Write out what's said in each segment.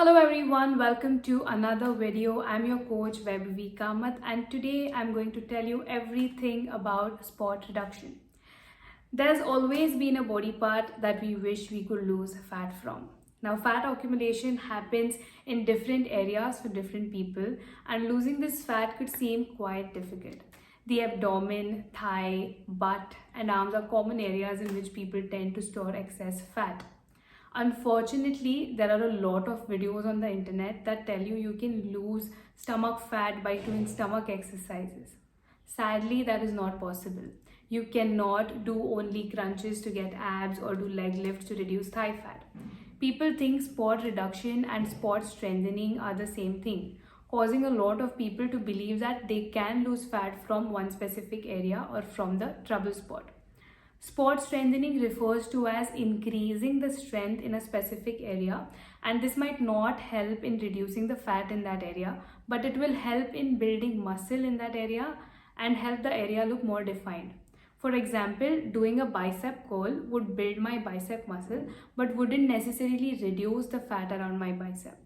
Hello everyone, welcome to another video. I'm your coach Vaibhavi Kamath and today I'm going to tell you everything about spot reduction. There's always been a body part that we wish we could lose fat from. Now fat accumulation happens in different areas for different people and losing this fat could seem quite difficult. The abdomen, thigh, butt and arms are common areas in which people tend to store excess fat. Unfortunately, there are a lot of videos on the internet that tell you can lose stomach fat by doing stomach exercises. Sadly, that is not possible. You cannot do only crunches to get abs or do leg lifts to reduce thigh fat. People think spot reduction and spot strengthening are the same thing, causing a lot of people to believe that they can lose fat from one specific area or from the trouble spot. Spot strengthening refers to as increasing the strength in a specific area, and this might not help in reducing the fat in that area, but it will help in building muscle in that area and help the area look more defined. For example, doing a bicep curl would build my bicep muscle but wouldn't necessarily reduce the fat around my bicep.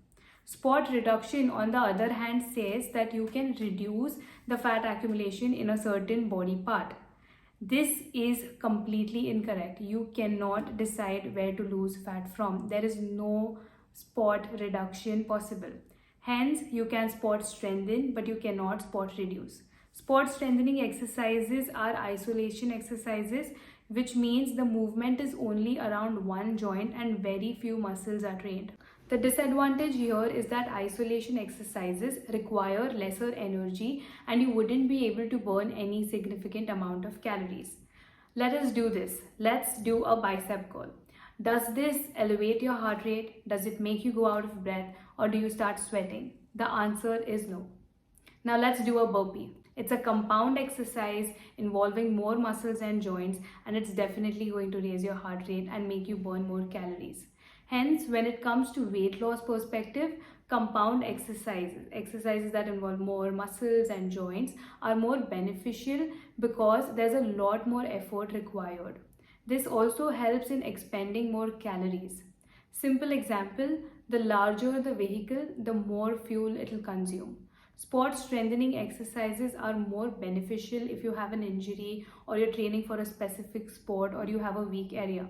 Spot reduction, on the other hand, says that you can reduce the fat accumulation in a certain body part. This is completely incorrect. You cannot decide where to lose fat from. There is no spot reduction possible. Hence, you can spot strengthen, but you cannot spot reduce. Spot strengthening exercises are isolation exercises, which means the movement is only around one joint and very few muscles are trained. The disadvantage here is that isolation exercises require lesser energy and you wouldn't be able to burn any significant amount of calories. Let us do this. Let's do a bicep curl. Does this elevate your heart rate? Does it make you go out of breath? Or do you start sweating? The answer is no. Now let's do a burpee. It's a compound exercise involving more muscles and joints, and it's definitely going to raise your heart rate and make you burn more calories. Hence, when it comes to weight loss perspective, compound exercises that involve more muscles and joints are more beneficial because there's a lot more effort required. This also helps in expending more calories. Simple example, the larger the vehicle, the more fuel it will consume. Spot strengthening exercises are more beneficial if you have an injury or you're training for a specific sport or you have a weak area.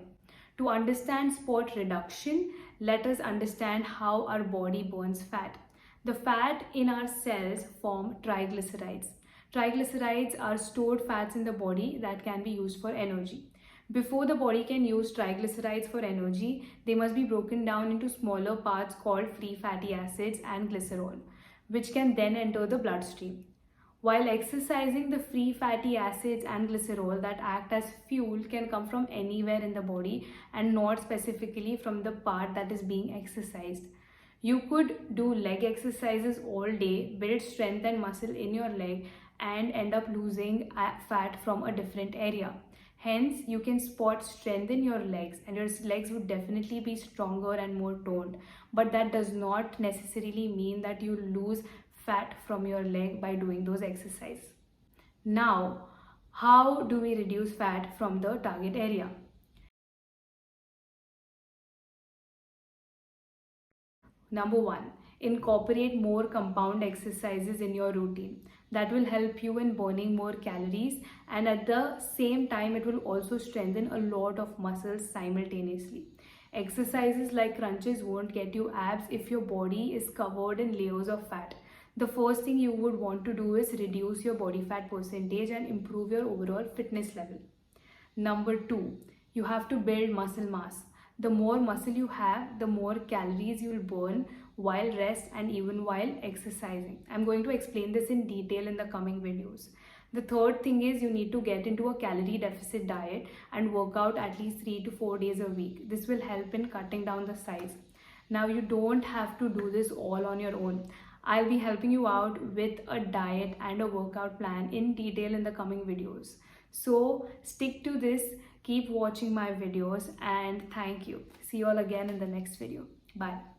To understand spot reduction, let us understand how our body burns fat. The fat in our cells form triglycerides. Triglycerides are stored fats in the body that can be used for energy. Before the body can use triglycerides for energy, they must be broken down into smaller parts called free fatty acids and glycerol, which can then enter the bloodstream. While exercising, the free fatty acids and glycerol that act as fuel can come from anywhere in the body and not specifically from the part that is being exercised. You could do leg exercises all day, build strength and muscle in your leg and end up losing fat from a different area. Hence, you can spot strengthen your legs and your legs would definitely be stronger and more toned. But that does not necessarily mean that you lose fat from your leg by doing those exercises. Now, how do we reduce fat from the target area? Number one, incorporate more compound exercises in your routine. That will help you in burning more calories and at the same time it will also strengthen a lot of muscles simultaneously. Exercises like crunches won't get you abs if your body is covered in layers of fat. The first thing you would want to do is reduce your body fat percentage and improve your overall fitness level. Number two, you have to build muscle mass. The more muscle you have, the more calories you will burn while rest and even while exercising. I'm going to explain this in detail in the coming videos. The third thing is you need to get into a calorie deficit diet and work out at least 3 to 4 days a week. This will help in cutting down the size. Now you don't have to do this all on your own. I'll be helping you out with a diet and a workout plan in detail in the coming videos. So stick to this, keep watching my videos and thank you. See you all again in the next video. Bye.